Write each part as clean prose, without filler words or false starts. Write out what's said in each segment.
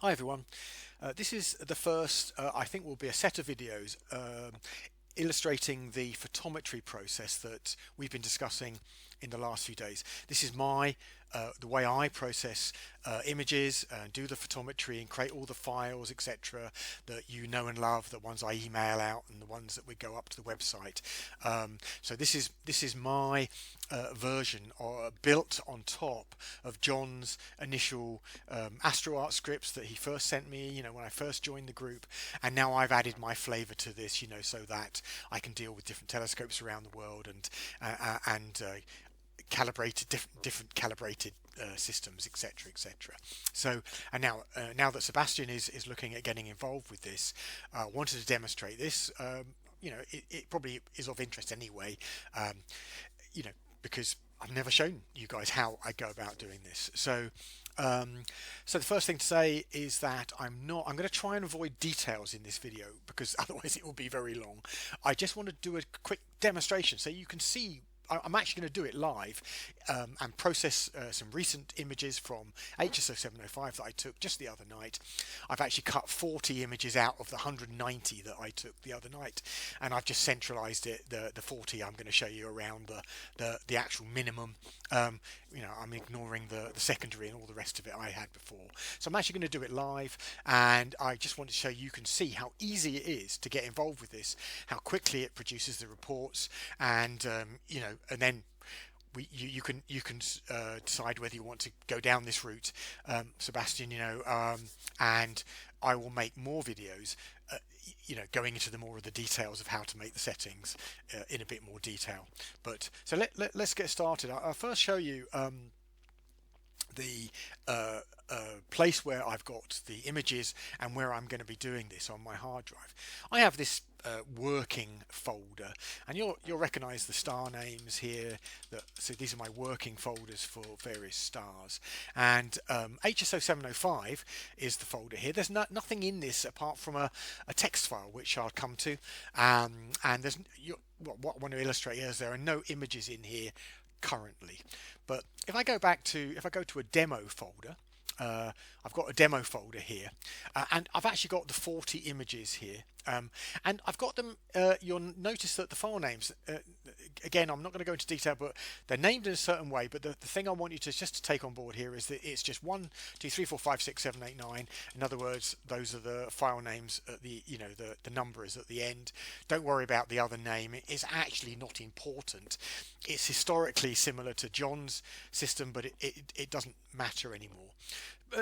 Hi everyone. This is the first, I think will be a set of videos illustrating the photometry process that we've been discussing in the last few days. This is the way I process images and do the photometry and create all the files, etc., that you know and love, the ones I email out and the ones that we go up to the website. So this is my version built on top of John's initial AstroArt scripts that he first sent me, when I first joined the group, and now I've added my flavor to this, so that I can deal with different telescopes around the world and calibrated different calibrated systems, etc., etc. So, and now that Sebastian is looking at getting involved with this, I wanted to demonstrate this. It probably is of interest anyway, um, because I've never shown you guys how I go about doing this. So the first thing to say is that I'm going to try and avoid details in this video because otherwise it will be very long. I just want to do a quick demonstration so you can see. I'm actually going to do it live and process some recent images from HSO705 that I took just the other night. I've actually cut 40 images out of the 190 that I took the other night, and I've just centralized it. The 40 I'm going to show you around the actual minimum. I'm ignoring the secondary and all the rest of it I had before. So I'm actually going to do it live, and I just want to show you can see how easy it is to get involved with this, how quickly it produces the reports, and and then you can decide whether you want to go down this route, Sebastian. And I will make more videos, going into the more of the details of how to make the settings in a bit more detail. But so let's get started. I'll first show you the place where I've got the images and where I'm going to be doing this on my hard drive. I have this working folder, and you'll recognize the star names here. So these are my working folders for various stars, and HSO705 is the folder here. There's nothing in this apart from a text file, which I'll come to, and what I want to illustrate here is there are no images in here currently. But if I go to a demo folder, I've got a demo folder here, and I've actually got the 40 images here, and I've got them. You'll notice that the file names, again, I'm not going to go into detail, but they're named in a certain way. But the thing I want you to just to take on board here is that it's just 1, 2, 3, 4, 5, 6, 7, 8, 9. In other words, those are the file names at the number is at the end. Don't worry about the other name. It's actually not important. It's historically similar to John's system, but it doesn't matter anymore.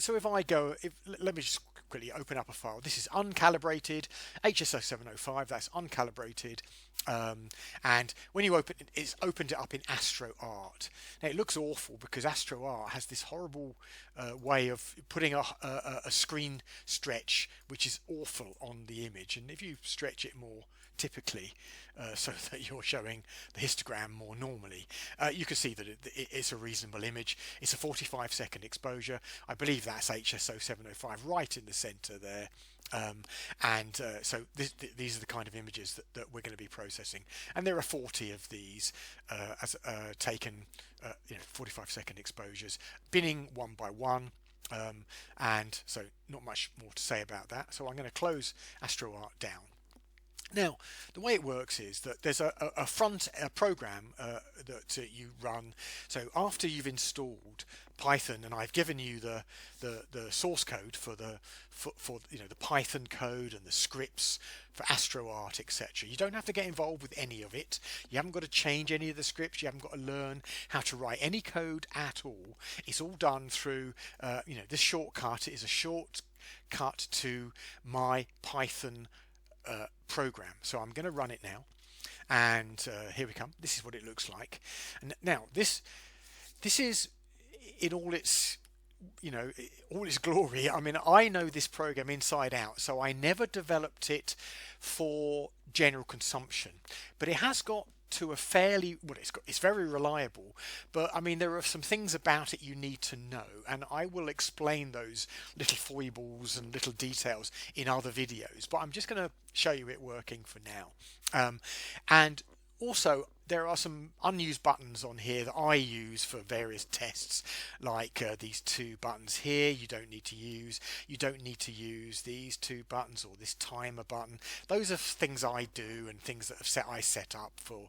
So let me just quickly open up a file. This is uncalibrated HSO705. That's uncalibrated, and when you open it, it's opened it up in AstroArt. Now it looks awful because AstroArt has this horrible way of putting a screen stretch, which is awful on the image. And if you stretch it more, typically, so that you're showing the histogram more normally, you can see that it's a reasonable image. It's a 45-second exposure. I believe that's HSO705 right in the center there. So these are the kind of images that we're going to be processing, and there are 40 of these taken 45-second exposures, binning one by one. And so not much more to say about that. So I'm going to close AstroArt down. Now, the way it works is that there's a program that you run. So after you've installed Python, and I've given you the source code for the Python code and the scripts for AstroArt, etc. You don't have to get involved with any of it. You haven't got to change any of the scripts. You haven't got to learn how to write any code at all. It's all done through this shortcut. It is a shortcut to my Python program. So I'm going to run it now, and here we come. This is what it looks like. And now this is in all its all its glory. I mean, I know this program inside out, so I never developed it for general consumption, but it has got to a fairly it's very reliable, but I mean there are some things about it you need to know, and I will explain those little foibles and little details in other videos, but I'm just going to show you it working for now. And Also, there are some unused buttons on here that I use for various tests, like these two buttons here you don't need to use. You don't need to use these two buttons or this timer button. Those are things I do and things that I set up for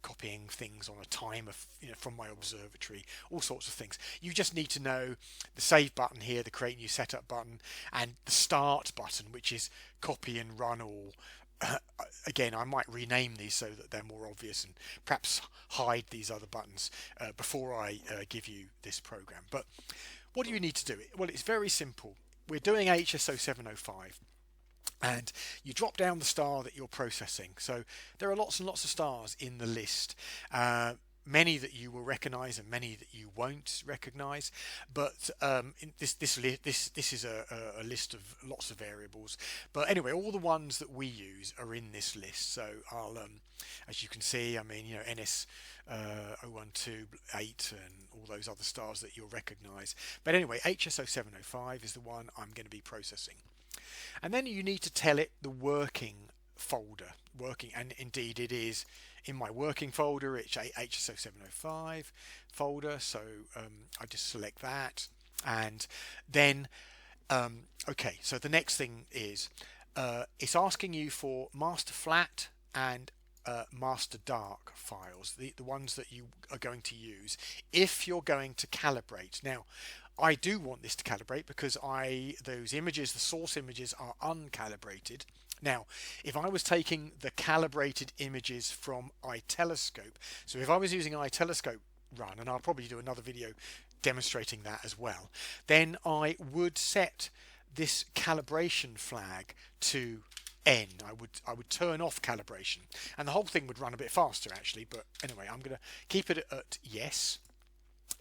copying things on a timer, from my observatory, all sorts of things. You just need to know the save button here, the create new setup button, and the start button, which is copy and run all. Again, I might rename these so that they're more obvious and perhaps hide these other buttons before I give you this program. But what do you need to do? Well, it's very simple. We're doing HSO705 and you drop down the star that you're processing. So there are lots and lots of stars in the list. Many that you will recognize and many that you won't recognize, but this is a list of lots of variables. But anyway, all the ones that we use are in this list. So I'll as you can see, I mean, NS 0128 and all those other stars that you'll recognize. But anyway, HSO705 is the one I'm going to be processing, and then you need to tell it the working folder. And indeed it is in my working folder. It's HSO705 folder, so I just select that, and then okay, so the next thing is it's asking you for master flat and master dark files, the ones that you are going to use if you're going to calibrate. Now I do want this to calibrate because those images, the source images, are uncalibrated. Now, if I was taking the calibrated images from iTelescope, so if I was using iTelescope run, and I'll probably do another video demonstrating that as well, then I would set this calibration flag to N. I would turn off calibration, and the whole thing would run a bit faster actually. But anyway, I'm going to keep it at yes.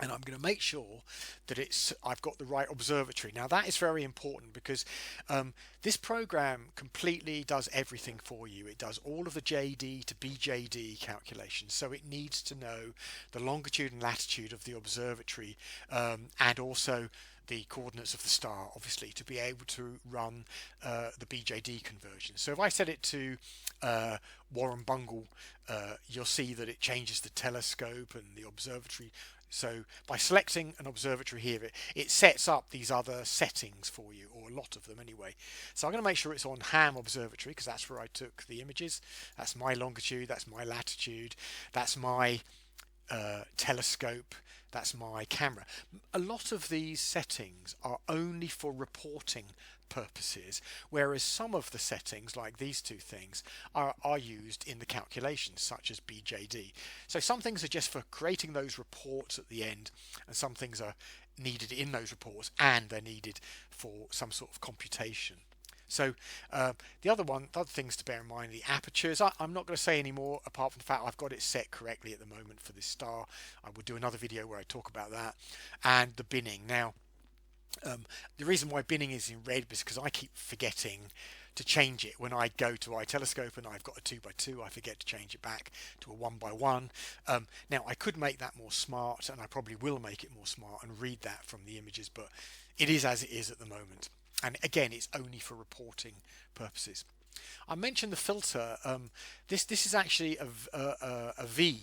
And I'm going to make sure that I've got the right observatory. Now that is very important because this program completely does everything for you. It does all of the JD to BJD calculations. So it needs to know the longitude and latitude of the observatory and also the coordinates of the star, obviously, to be able to run the BJD conversion. So if I set it to Warren Bungle, you'll see that it changes the telescope and the observatory. So by selecting an observatory here, it sets up these other settings for you, or a lot of them anyway. So I'm going to make sure it's on Ham Observatory because that's where I took the images. That's my longitude, that's my latitude, that's my telescope, that's my camera. A lot of these settings are only for reporting purposes, whereas some of the settings, like these two things, are used in the calculations, such as BJD. So some things are just for creating those reports at the end, and some things are needed in those reports and they're needed for some sort of computation. So the other things to bear in mind, the apertures. I'm not going to say any more apart from the fact I've got it set correctly at the moment for this star. I will do another video where I talk about that. And the binning. Now, the reason why binning is in red is because I keep forgetting to change it. When I go to iTelescope and I've got a 2x2, I forget to change it back to a 1x1. Now I could make that more smart, and I probably will make it more smart and read that from the images, but it is as it is at the moment. And again, it's only for reporting purposes. I mentioned the filter. This is actually a V.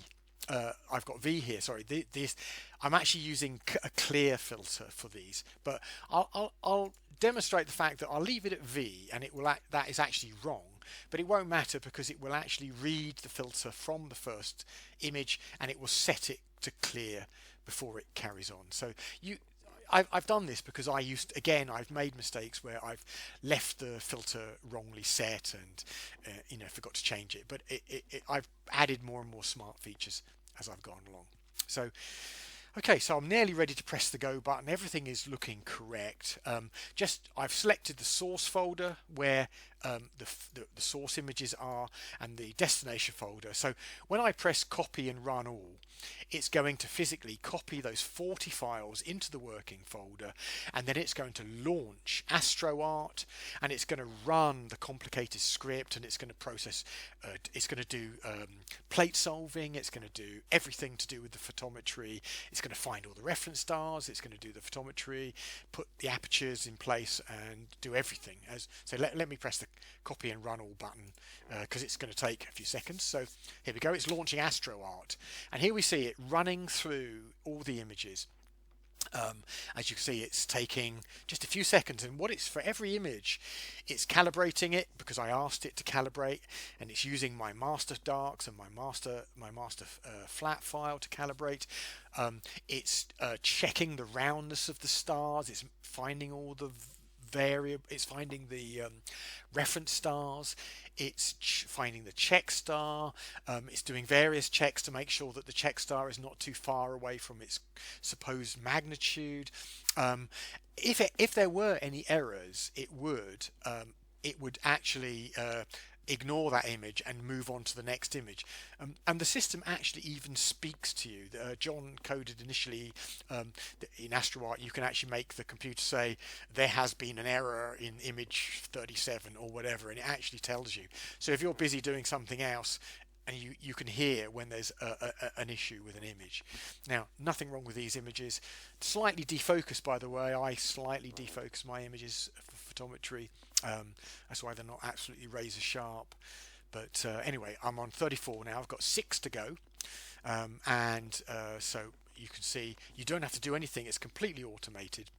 I've got V here. Sorry, I'm actually using a clear filter for these, but I'll demonstrate the fact that I'll leave it at V, and that is actually wrong, but it won't matter because it will actually read the filter from the first image and it will set it to clear before it carries on. So I've done this because I've made mistakes where I've left the filter wrongly set and forgot to change it, but I've added more and more smart features as I've gone along. So okay, so I'm nearly ready to press the go button. Everything is looking correct. I've selected the source folder where the source images are, and the destination folder. So when I press copy and run all, it's going to physically copy those 40 files into the working folder, and then it's going to launch AstroArt, and it's going to run the complicated script, and it's going to process, it's going to do plate solving, it's going to do everything to do with the photometry, it's going going to find all the reference stars, it's going to do the photometry, put the apertures in place, and do everything. So let me press the copy and run all button, because it's going to take a few seconds. So here we go, it's launching AstroArt, and here we see it running through all the images. As you can see, it's taking just a few seconds, and what it's for every image, it's calibrating it because I asked it to calibrate, and it's using my master darks and my master flat file to calibrate. It's checking the roundness of the stars. It's finding all the it's finding the reference stars, it's finding the check star, it's doing various checks to make sure that the check star is not too far away from its supposed magnitude. If there were any errors, it would actually ignore that image and move on to the next image, and the system actually even speaks to you. John coded initially in AstroArt, you can actually make the computer say there has been an error in image 37 or whatever, and it actually tells you. So if you're busy doing something else, and you can hear when there's an issue with an image. Now, nothing wrong with these images. Slightly defocused, by the way. I slightly defocus my images for photometry. That's why they're not absolutely razor sharp. But anyway, I'm on 34 now. I've got 6 to go. So you can see you don't have to do anything. It's completely automated.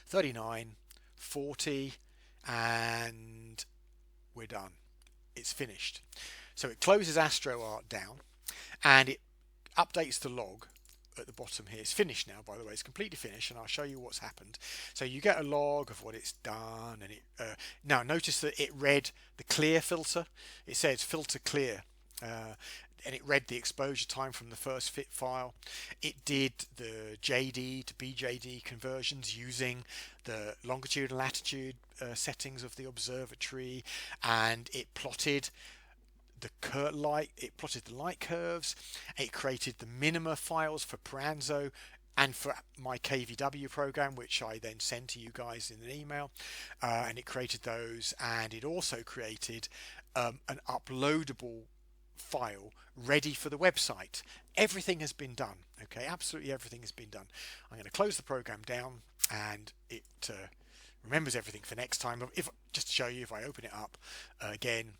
39, 40, and we're done. It's finished. So it closes AstroArt down, and it updates the log at the bottom here. It's finished now, by the way. It's completely finished, and I'll show you what's happened. So you get a log of what it's done, and now notice that it read the clear filter. It says filter clear, and it read the exposure time from the first fit file. It did the JD to BJD conversions using the longitude and latitude settings of the observatory, and it plotted the light curves. It created the minima files for Paranzo and for my KVW program, which I then send to you guys in an email, and it created those, and it also created an uploadable file ready for the website. Everything has been done. Okay, absolutely everything has been done. I'm going to close the program down, and it remembers everything for next time. If just to show you, if I open it up again,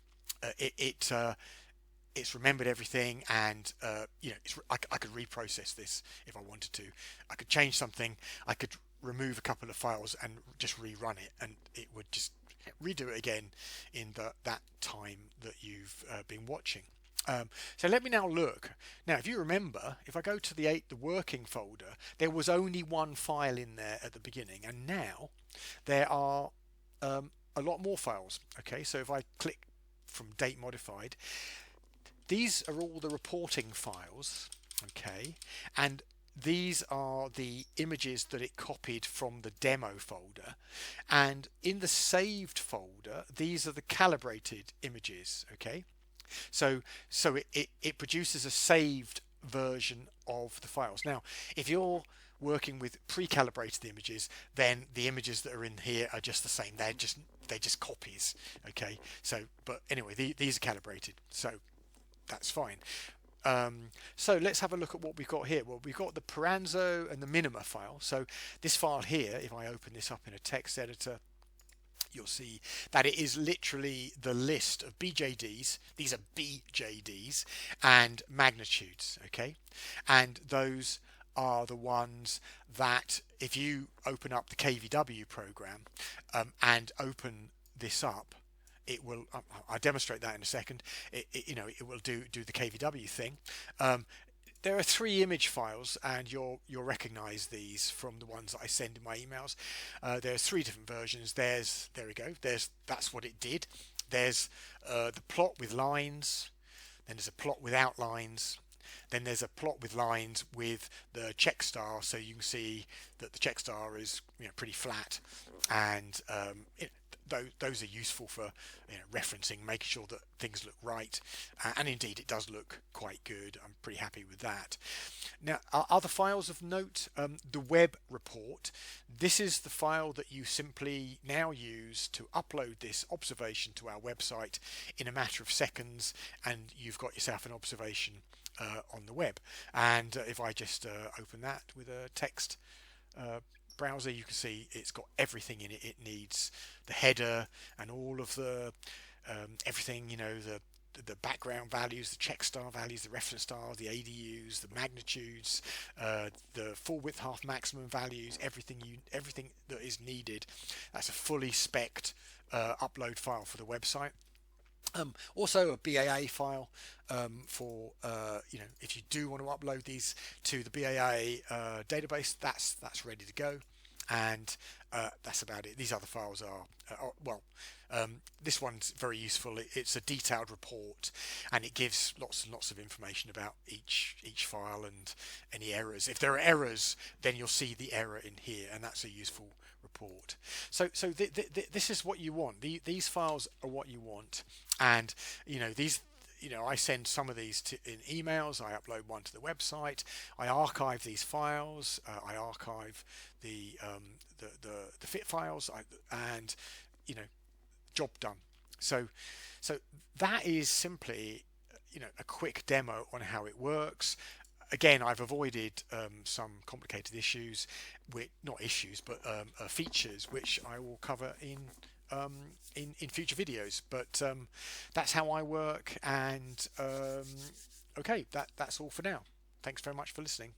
it's remembered everything, and I could reprocess this if I wanted to. I could change something, I could remove a couple of files and just rerun it, and it would just redo it again in that time that you've been watching. So let me now look. Now, if you remember, if I go to the working folder, there was only one file in there at the beginning, and now there are a lot more files. Okay, so if I click from date modified, these are all the reporting files. Okay, and these are the images that it copied from the demo folder, and in the saved folder, these are the calibrated images. Okay, so it produces a saved version of the files. Now, if you're working with pre-calibrated images, then the images that are in here are just the same. They're just copies. Okay, so but anyway, these are calibrated, so that's fine. So let's have a look at what we've got here. Well, we've got the Paranzo and the minima file. So this file here, if I open this up in a text editor, you'll see that it is literally the list of BJDs. These are BJDs and magnitudes. Okay, and those are the ones that if you open up the KVW program and open this up, it will. I'll demonstrate that in a second. It will do the KVW thing. There are 3 image files, and you'll recognize these from the ones that I send in my emails. There's 3 different versions. There we go. That's what it did. There's the plot with lines. Then there's a plot without lines. Then there's a plot with lines with the check star, so you can see that the check star is pretty flat, and those are useful for referencing, making sure that things look right, and indeed it does look quite good. I'm pretty happy with that. Now, other files of note, the web report. This is the file that you simply now use to upload this observation to our website in a matter of seconds, and you've got yourself an observation on the web. And if I just open that with a text browser, you can see it's got everything in it. It needs the header and all of the everything, the background values, the check star values, the reference stars, the ADUs, the magnitudes, the full width half maximum values, everything that is needed. That's a fully spec'd upload file for the website. Also a BAA file for if you do want to upload these to the BAA database, that's ready to go, and that's about it. These other files this one's very useful. It's a detailed report, and it gives lots and lots of information about each file and any errors. If there are errors, then you'll see the error in here, and that's a useful report. So this is what you want. These files are what you want, and I send some of these in emails. I upload one to the website. I archive these files. I archive the fit files, and job done. So that is simply a quick demo on how it works. Again, I've avoided some complicated issues, not issues, but features, which I will cover in future videos. But that's how I work, and okay, that's all for now. Thanks very much for listening.